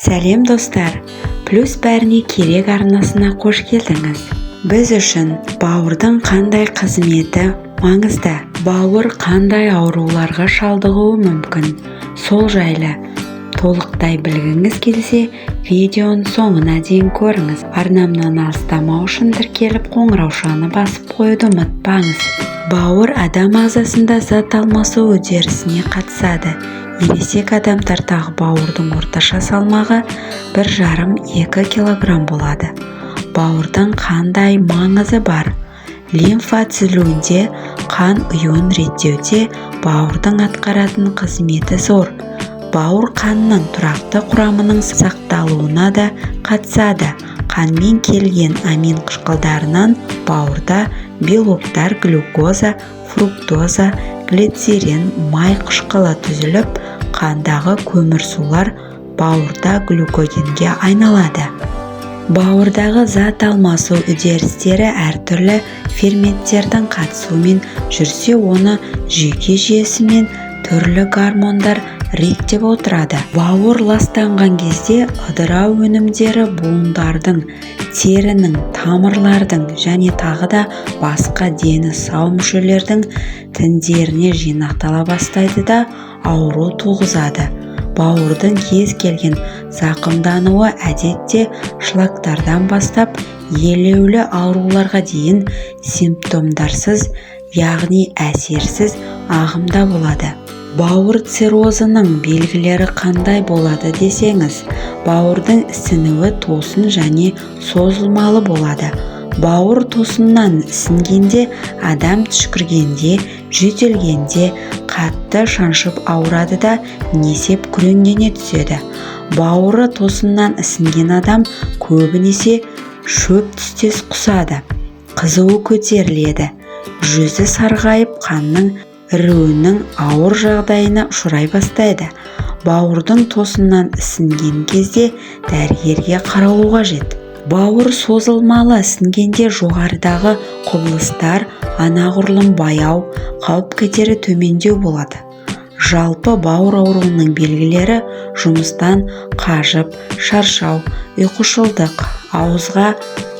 Сәлем достар, плюс бәріне керек арнасына қош келдіңіз. Біз үшін бауырдың қандай қызметі маңызды, бауыр қандай ауруларға шалдығуы мүмкін, сол жайлы толықтай білгіңіз келсе, видеоның соңына дейін көріңіз. Арнамнан алыстамау үшін тіркеліп қоңыраушаны басып қоюды ұмытпаңыз. Бауыр адам ағзасында зат алмасу үдерісіне қатысады. Ересек адамдардағы бауырдың орташа салмағы 1,5-2 килограмм болады. Бауырдың қандай маңызы бар? Лимфа түзілуінде, қан ұюын реттеуде бауырдың атқаратын қызметі зор. Бауыр қанның тұрақты құрамының сақталуына да қатысады. Қанмен келген амин қышқылдарынан бауырда белоктар глюкоза, фруктоза, глицерин, май қышқылы түзіліп, қандағы көмірсулар бауырда глюкогенге айналады. Бауырдағы зат алмасу үдерістері әртүрлі ферменттердің қатысуымен жүрсе, оны жүйке жүйесі мен түрлі гормондар реттеп отырады. Бауыр ластанған кезде ыдырау өнімдері буындардың, терінің, тамырлардың және тағы да басқа дені сау мүшелердің тіндеріне жинақтала бастайды да ауру туғызады. Бауырдың кез келген зақымдануы әдетте шлактардан бастап елеулі ауруларға дейін симптомдарсыз, яғни әсерсіз ағымда болады. Бауыр циррозының белгілері қандай болады десеңіз, бауырдың ісінуі тосын және созылмалы болады. Бауыр тосыннан ісінгенде, адам түшкіргенде, жөтелгенде қатты шаншып ауырады да несеп күреңдене түседі. Бауыры тосыннан ісінген адам көбінесе шөп түстес құсады, қызуы көтеріледі, жүзі сарғайып, қанның іріуінің ауыр жағдайына ұшырай бастайды. Бауырдың тосыннан ісінген кезде дәрігерге қаралу қажет. Бауыр созылмалы ісінгенде жоғарыдағы құбылыстар анағұрлым баяу, қауіп-қатері төмендеу болады. Жалпы бауыр ауруының белгілері жұмыстан қажып, шаршау, ұйқышылдық, ауызға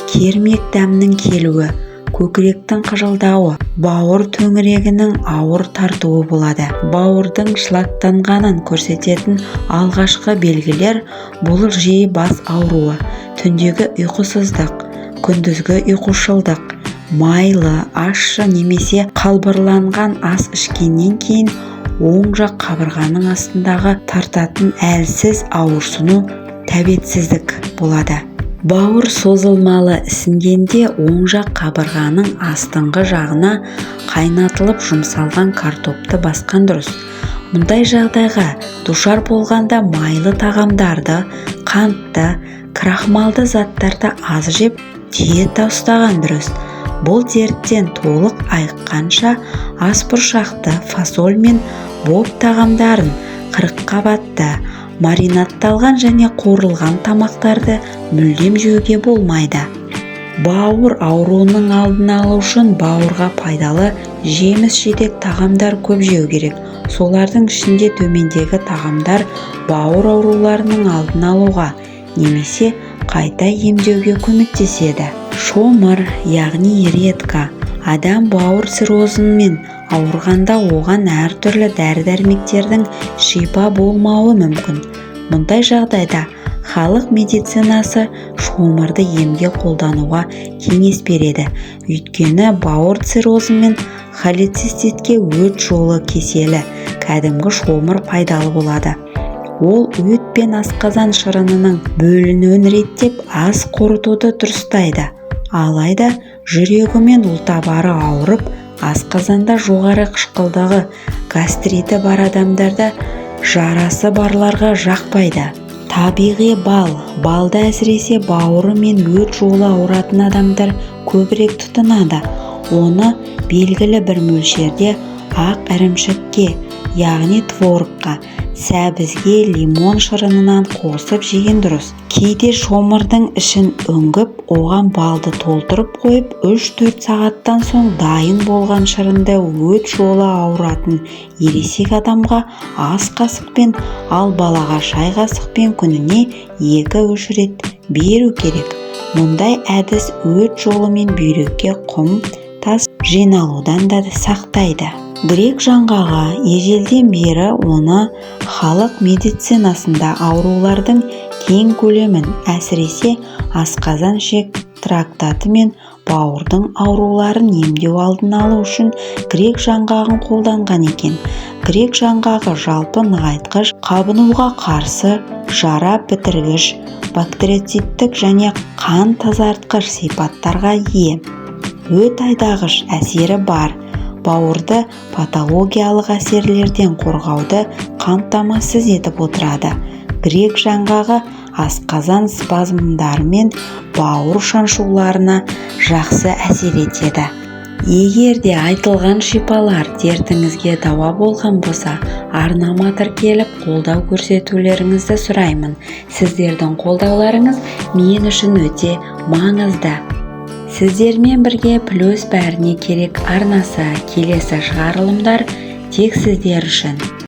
кермек дәмнің келуі, көкіректің қыжылдауы, бауыр төңірегінің ауыр тартуы болады. Бауырдың шлактанғанын көрсететін алғашқы белгілер бұл жиі бас ауруы, түндегі ұйқысыздық, күндізгі ұйқышылдық, майлы, ащы немесе қалбырланған ас ішкеннен кейін оң жақ қабырғаның астындағы тартатын әлсіз ауырсыну, тәбетсіздік болады. Бауыр созылмалы ісінгенде оң жақ қабырғаның астыңғы жағына қайнатылып жұмсалған картопты басқан дұрыс. Мұндай жағдайға душар болғанда майлы тағамдарды, қантты, крахмалды заттарды аз жеп, диета ұстаған дұрыс. Бұл дерттен толық айыққанша асбұршақты, фасоль мен боб тағамдарын, қырыққабатты, маринадталған және қуырылған тамақтарды мүлдем жеуге болмайды. Бауыр ауруының алдын алу үшін бауырға пайдалы жеміс-жидек тағамдар көп жеу керек. Солардың ішінде төмендегі тағамдар бауыр ауруларының алдын алуға немесе қайта емдеуге көмектеседі. Шомыр, яғни редка. Адам бауыр циррозымен ауырғанда оған әртүрлі дәрі-дәрмектердің шипа болмауы мүмкін. Мұндай жағдайда халық медицинасы шомырды емге қолдануға кеңес береді. Өйткені бауыр циррозы мен холециститке өт жолы кеселі, кәдімгі шомыр пайдалы болады. Ол өт пен асқазан шырынының бөлінуін реттеп, ас қорытуды дұрыстайды. Алайда жүрегі мен ұлтабары ауырып, асқазанда жоғары қышқылдағы гастриті бар адамдарда жарасы барларға жақпайды. Табиғи бал, балда әсіресе бауыры мен өт жолы ауыратын адамдар көбірек тұтынады. Оны белгілі бір мөлшерде ақ ірімшікке, яғни творогқа, сәбізге лимон шырынынан қосып жеген дұрыс. Кейде шомырдың ішін үңгіп, оған балды толтырып қойып, 3-4 сағаттан соң дайын болған шырынды өт жолы ауыратын ересек адамға ас қасықпен, ал балаға шай қасықпен күніне 2-3 рет беру керек. Мұндай әдіс өт жолы мен бүйрекке құм, тас жиналудан да сақтайды. Грек жаңғағы ежелден бері оны халық медицинасында аурулардың кең көлемін, әсіресе асқазан ішек трактаты мен бауырдың ауруларын емдеу алдын алу үшін грек жаңғағын қолданған екен. Грек жаңғағы жалпы нығайтқыш, қабынуға қарсы, жара бітіргіш, бактерицидтік және қан тазартқыш сипаттарға ие. Өт айдағыш әсері бар. Бауырды патологиялық әсерлерден қорғауды қамтамасыз етіп отырады. Грек жаңғағы асқазан спазмдары мен бауыр шаншуларына жақсы әсер етеді. Егер де айтылған шипалар дертіңізге дауа болған болса, арнама тіркеліп қолдау көрсетулеріңізді сұраймын. Сіздердің қолдауларыңыз мен үшін өте маңызды. Сіздермен бірге плюс бәріне керек арнасы келесі шығарылымдар тек сіздер үшін.